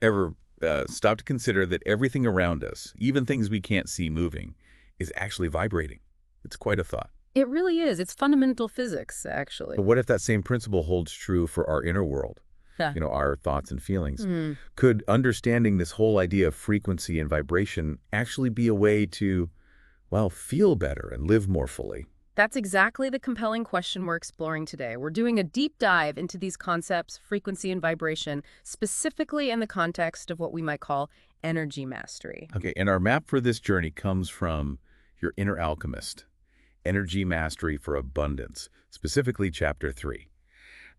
Ever stop to consider that everything around us, even things we can't see moving, is actually vibrating? It's quite a thought. It really is. It's fundamental physics, But actually. what if that same principle holds true for our inner world, Yeah. our thoughts and feelings? Hmm. Could understanding this whole idea of frequency and vibration actually be a way to, well, feel better and live more fully? That's exactly the compelling question we're exploring today. We're doing a deep dive into these concepts, frequency and vibration, specifically in the context of what we might call energy mastery. Okay, and our map for this journey comes from your inner alchemist, Energy Mastery for Abundance, specifically Chapter 3.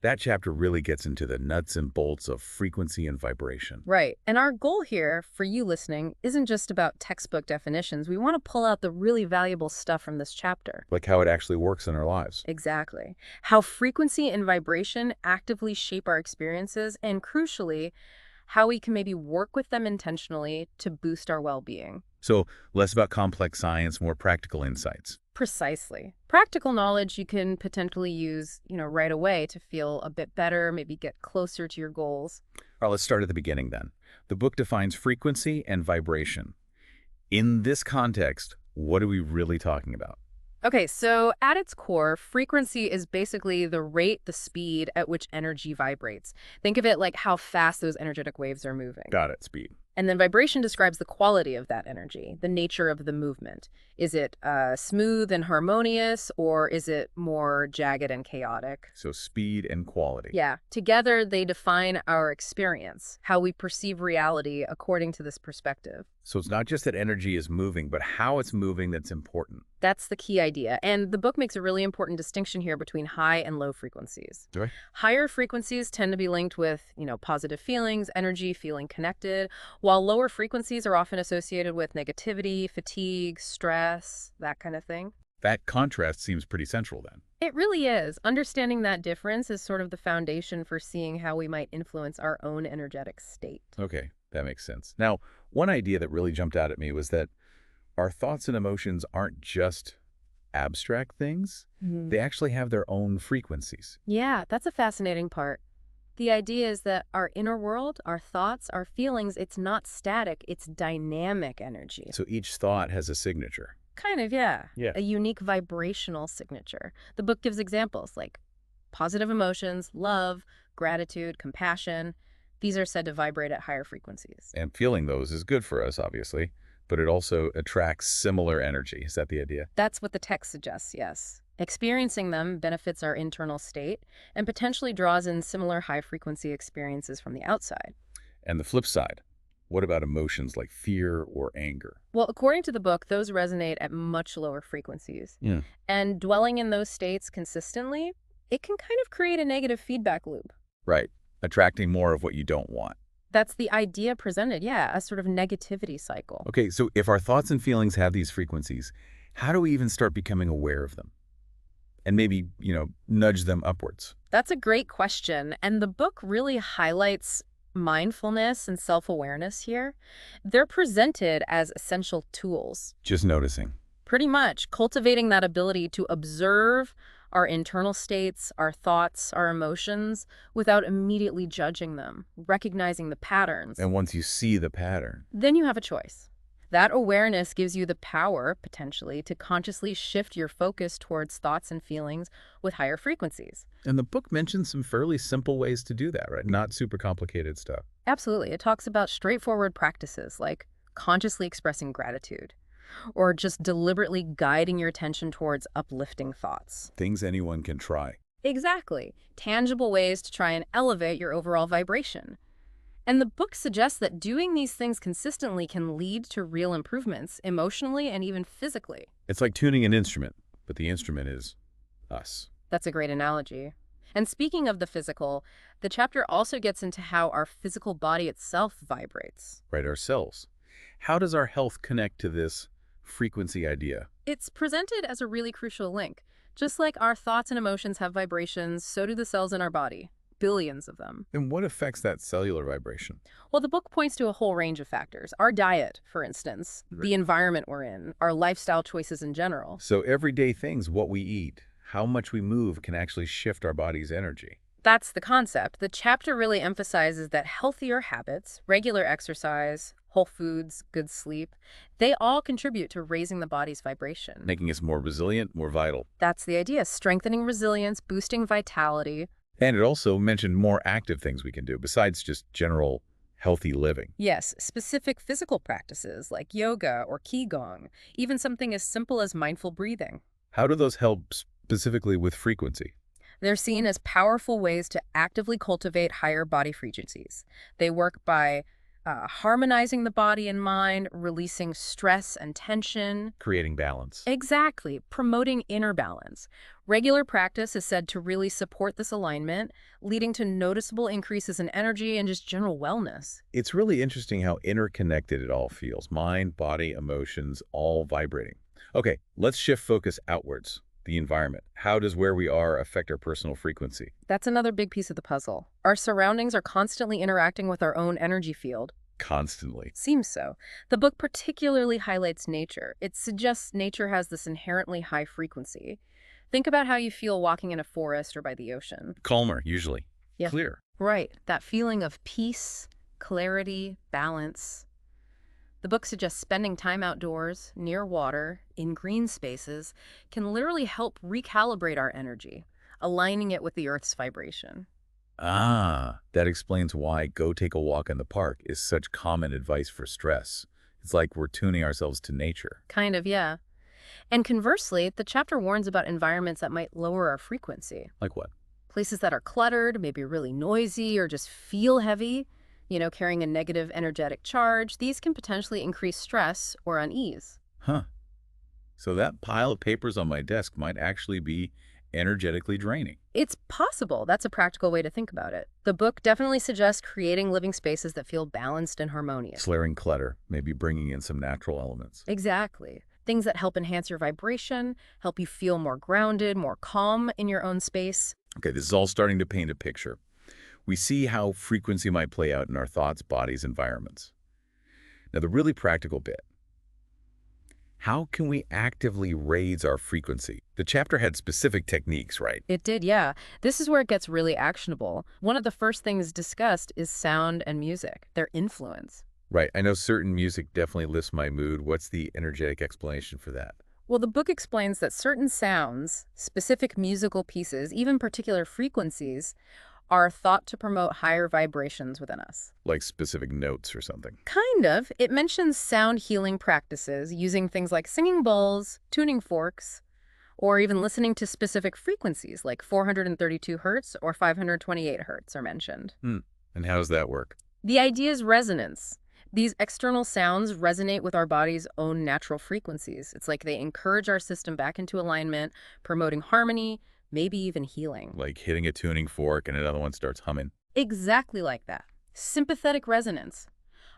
That chapter really gets into the nuts and bolts of frequency and vibration. Right. And our goal here, for you listening, isn't just about textbook definitions. We want to pull out the really valuable stuff from this chapter. Like how it actually works in our lives. Exactly. How frequency and vibration actively shape our experiences, and crucially, how we can maybe work with them intentionally to boost our well-being. So less about complex science, more practical insights. Precisely. Practical knowledge you can potentially use, right away to feel a bit better, maybe get closer to your goals. All right, let's start at the beginning then. The book defines frequency and vibration. In this context, what are we really talking about? Okay, so at its core, frequency is basically the rate, the speed at which energy vibrates. Think of it like how fast those energetic waves are moving. Got it, speed. And then vibration describes the quality of that energy, the nature of the movement. Is it smooth and harmonious, or is it more jagged and chaotic? So speed and quality. Yeah, together they define our experience, how we perceive reality according to this perspective. So it's not just that energy is moving, but how it's moving that's important. That's the key idea. And the book makes a really important distinction here between high and low frequencies. Right. Higher frequencies tend to be linked with, positive feelings, energy, feeling connected, while lower frequencies are often associated with negativity, fatigue, stress, that kind of thing. That contrast seems pretty central then. It really is. Understanding that difference is sort of the foundation for seeing how we might influence our own energetic state. Okay, that makes sense. Now, one idea that really jumped out at me was that our thoughts and emotions aren't just abstract things. Mhm. They actually have their own frequencies. Yeah, that's a fascinating part. The idea is that our inner world, our thoughts, our feelings, it's not static, it's dynamic energy. So each thought has a signature. Kind of, yeah. Yeah. A unique vibrational signature. The book gives examples like positive emotions, love, gratitude, compassion. These are said to vibrate at higher frequencies. And feeling those is good for us, obviously, but it also attracts similar energy. Is that the idea? That's what the text suggests, yes. Experiencing them benefits our internal state and potentially draws in similar high-frequency experiences from the outside. And the flip side, what about emotions like fear or anger? Well, according to the book, those resonate at much lower frequencies. Yeah. And dwelling in those states consistently, it can kind of create a negative feedback loop. Right. Attracting more of what you don't want. That's the idea presented, yeah, a sort of negativity cycle. Okay, so if our thoughts and feelings have these frequencies, how do we even start becoming aware of them? And maybe, nudge them upwards. That's a great question, and the book really highlights mindfulness and self-awareness here. They're presented as essential tools. Just noticing. Pretty much cultivating that ability to observe our internal states, our thoughts, our emotions, without immediately judging them, recognizing the patterns. And once you see the pattern. Then you have a choice. That awareness gives you the power, potentially, to consciously shift your focus towards thoughts and feelings with higher frequencies. And the book mentions some fairly simple ways to do that, right? Not super complicated stuff. Absolutely. It talks about straightforward practices like consciously expressing gratitude or just deliberately guiding your attention towards uplifting thoughts. Things anyone can try. Exactly. Tangible ways to try and elevate your overall vibration. And the book suggests that doing these things consistently can lead to real improvements emotionally and even physically. It's like tuning an instrument, but the instrument is us. That's a great analogy. And speaking of the physical, the chapter also gets into how our physical body itself vibrates. Right, ourselves. How does our health connect to this frequency idea? It's presented as a really crucial link. Just like our thoughts and emotions have vibrations, so do the cells in our body. Billions of them. And what affects that cellular vibration? Well, the book points to a whole range of factors. Our diet, for instance, the environment we're in, our lifestyle choices in general. So everyday things, what we eat, how much we move can actually shift our body's energy. That's the concept. The chapter really emphasizes that healthier habits, regular exercise, whole foods, good sleep, they all contribute to raising the body's vibration. Making us more resilient, more vital. That's the idea, strengthening resilience, boosting vitality. And it also mentioned more active things we can do besides just general healthy living. Yes, specific physical practices like yoga or qigong, even something as simple as mindful breathing. How do those help specifically with frequency? They're seen as powerful ways to actively cultivate higher body frequencies. They work by harmonizing the body and mind, releasing stress and tension. Creating balance. Exactly, promoting inner balance. Regular practice is said to really support this alignment, leading to noticeable increases in energy and just general wellness. It's really interesting how interconnected it all feels. Mind, body, emotions, all vibrating. Okay, let's shift focus outwards. The environment. How does where we are affect our personal frequency? That's another big piece of the puzzle. Our surroundings are constantly interacting with our own energy field. Constantly. Seems so. The book particularly highlights nature. It suggests nature has this inherently high frequency. Think about how you feel walking in a forest or by the ocean. Calmer, usually. Yeah. Clear. Right. That feeling of peace, clarity, balance. The book suggests spending time outdoors, near water, in green spaces, can literally help recalibrate our energy, aligning it with the Earth's vibration. Ah, that explains why go take a walk in the park is such common advice for stress. It's like we're tuning ourselves to nature. Kind of, yeah. And conversely, the chapter warns about environments that might lower our frequency. Like what? Places that are cluttered, maybe really noisy, or just feel heavy, carrying a negative energetic charge. These can potentially increase stress or unease. Huh. So that pile of papers on my desk might actually be energetically draining. It's possible. That's a practical way to think about it. The book definitely suggests creating living spaces that feel balanced and harmonious. Clearing clutter, maybe bringing in some natural elements. Exactly. Things that help enhance your vibration, help you feel more grounded, more calm in your own space. Okay, this is all starting to paint a picture. We see how frequency might play out in our thoughts, bodies, environments. Now, the really practical bit. How can we actively raise our frequency? The chapter had specific techniques, right? It did, yeah. This is where it gets really actionable. One of the first things discussed is sound and music, their influence. Right. I know certain music definitely lifts my mood. What's the energetic explanation for that? Well, the book explains that certain sounds, specific musical pieces, even particular frequencies, are thought to promote higher vibrations within us. Like specific notes or something. Kind of. It mentions sound healing practices using things like singing bowls, tuning forks, or even listening to specific frequencies like 432 hertz or 528 hertz are mentioned. And how does that work? The idea is resonance. These external sounds resonate with our body's own natural frequencies. It's like they encourage our system back into alignment, promoting harmony, maybe even healing. Like hitting a tuning fork and another one starts humming. Exactly like that. Sympathetic resonance.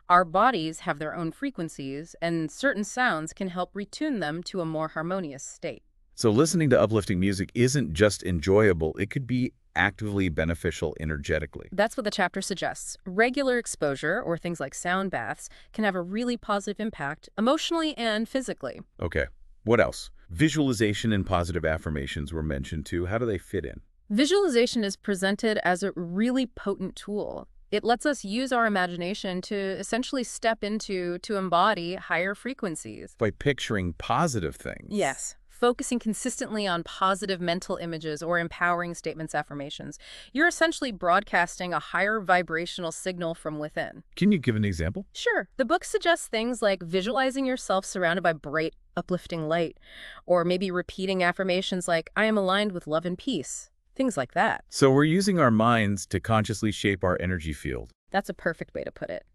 Our bodies have their own frequencies, and certain sounds can help retune them to a more harmonious state. So listening to uplifting music isn't just enjoyable, it could be actively beneficial energetically. That's what the chapter suggests. Regular exposure, or things like sound baths, can have a really positive impact emotionally and physically. Okay, what else? Visualization and positive affirmations were mentioned too. How do they fit in? Visualization is presented as a really potent tool. It lets us use our imagination to essentially step into, to embody higher frequencies. By picturing positive things. Yes. Focusing consistently on positive mental images or empowering statements, affirmations, you're essentially broadcasting a higher vibrational signal from within. Can you give an example? Sure. The book suggests things like visualizing yourself surrounded by bright, uplifting light, or maybe repeating affirmations like, I am aligned with love and peace. Things like that. So we're using our minds to consciously shape our energy field. That's a perfect way to put it.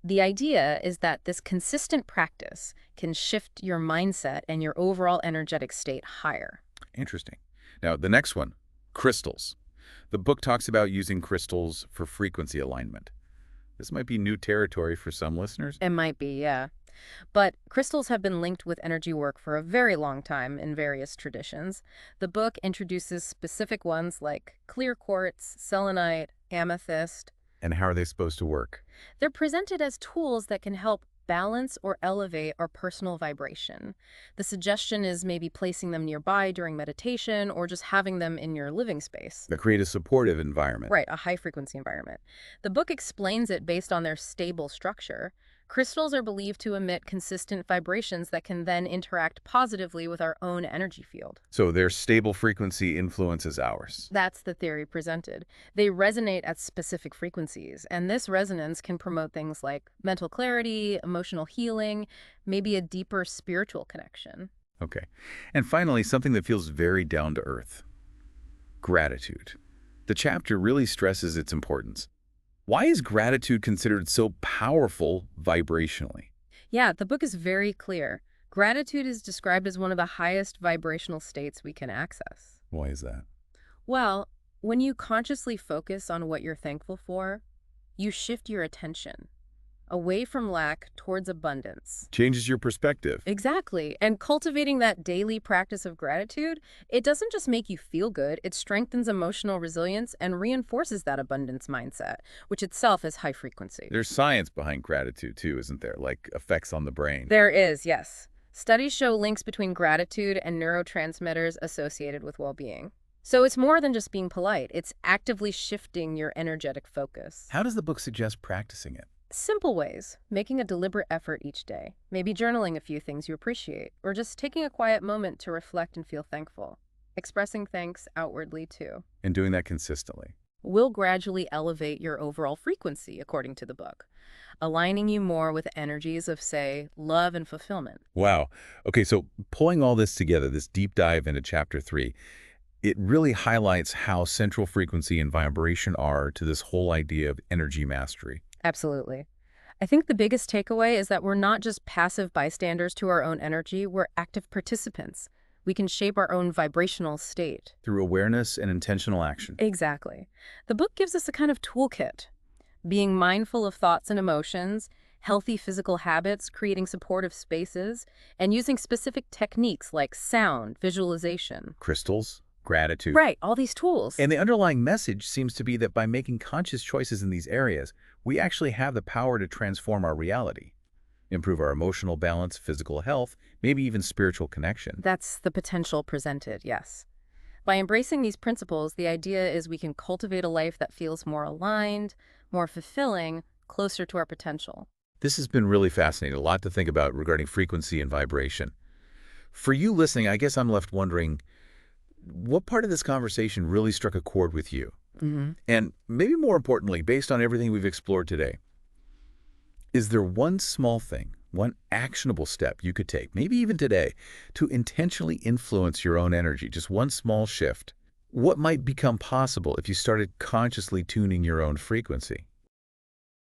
The idea is that this consistent practice can shift your mindset and your overall energetic state higher. Interesting. Now, the next one, crystals. The book talks about using crystals for frequency alignment. This might be new territory for some listeners. It might be, yeah. But crystals have been linked with energy work for a very long time in various traditions. The book introduces specific ones like clear quartz, selenite, amethyst. And how are they supposed to work? They're presented as tools that can help balance or elevate our personal vibration. The suggestion is maybe placing them nearby during meditation or just having them in your living space. To create a supportive environment. Right, a high-frequency environment. The book explains it based on their stable structure. Crystals are believed to emit consistent vibrations that can then interact positively with our own energy field. So their stable frequency influences ours. That's the theory presented. They resonate at specific frequencies, and this resonance can promote things like mental clarity, emotional healing, maybe a deeper spiritual connection. Okay. And finally, something that feels very down to earth. Gratitude. The chapter really stresses its importance. Why is gratitude considered so powerful vibrationally? Yeah, the book is very clear. Gratitude is described as one of the highest vibrational states we can access. Why is that? Well, when you consciously focus on what you're thankful for, you shift your attention away from lack towards abundance. Changes your perspective. Exactly. And cultivating that daily practice of gratitude, it doesn't just make you feel good, it strengthens emotional resilience and reinforces that abundance mindset, which itself is high frequency. There's science behind gratitude too, isn't there? Like effects on the brain. There is, yes. Studies show links between gratitude and neurotransmitters associated with well-being. So it's more than just being polite, it's actively shifting your energetic focus. How does the book suggest practicing it? Simple ways, making a deliberate effort each day, maybe journaling a few things you appreciate, or just taking a quiet moment to reflect and feel thankful. Expressing thanks outwardly, too. And doing that consistently. Will gradually elevate your overall frequency, according to the book, aligning you more with energies of, say, love and fulfillment. Wow. Okay, so pulling all this together, this deep dive into Chapter 3, it really highlights how central frequency and vibration are to this whole idea of energy mastery. Absolutely. I think the biggest takeaway is that we're not just passive bystanders to our own energy, we're active participants. We can shape our own vibrational state. Through awareness and intentional action. Exactly. The book gives us a kind of toolkit. Being mindful of thoughts and emotions, healthy physical habits, creating supportive spaces, and using specific techniques like sound, visualization. Crystals, gratitude. Right, all these tools. And the underlying message seems to be that by making conscious choices in these areas, we actually have the power to transform our reality, improve our emotional balance, physical health, maybe even spiritual connection. That's the potential presented, yes. By embracing these principles, the idea is we can cultivate a life that feels more aligned, more fulfilling, closer to our potential. This has been really fascinating, a lot to think about regarding frequency and vibration. For you listening, I guess I'm left wondering, what part of this conversation really struck a chord with you? And maybe more importantly, based on everything we've explored today, is there one small thing, one actionable step you could take, maybe even today, to intentionally influence your own energy, just one small shift? What might become possible if you started consciously tuning your own frequency?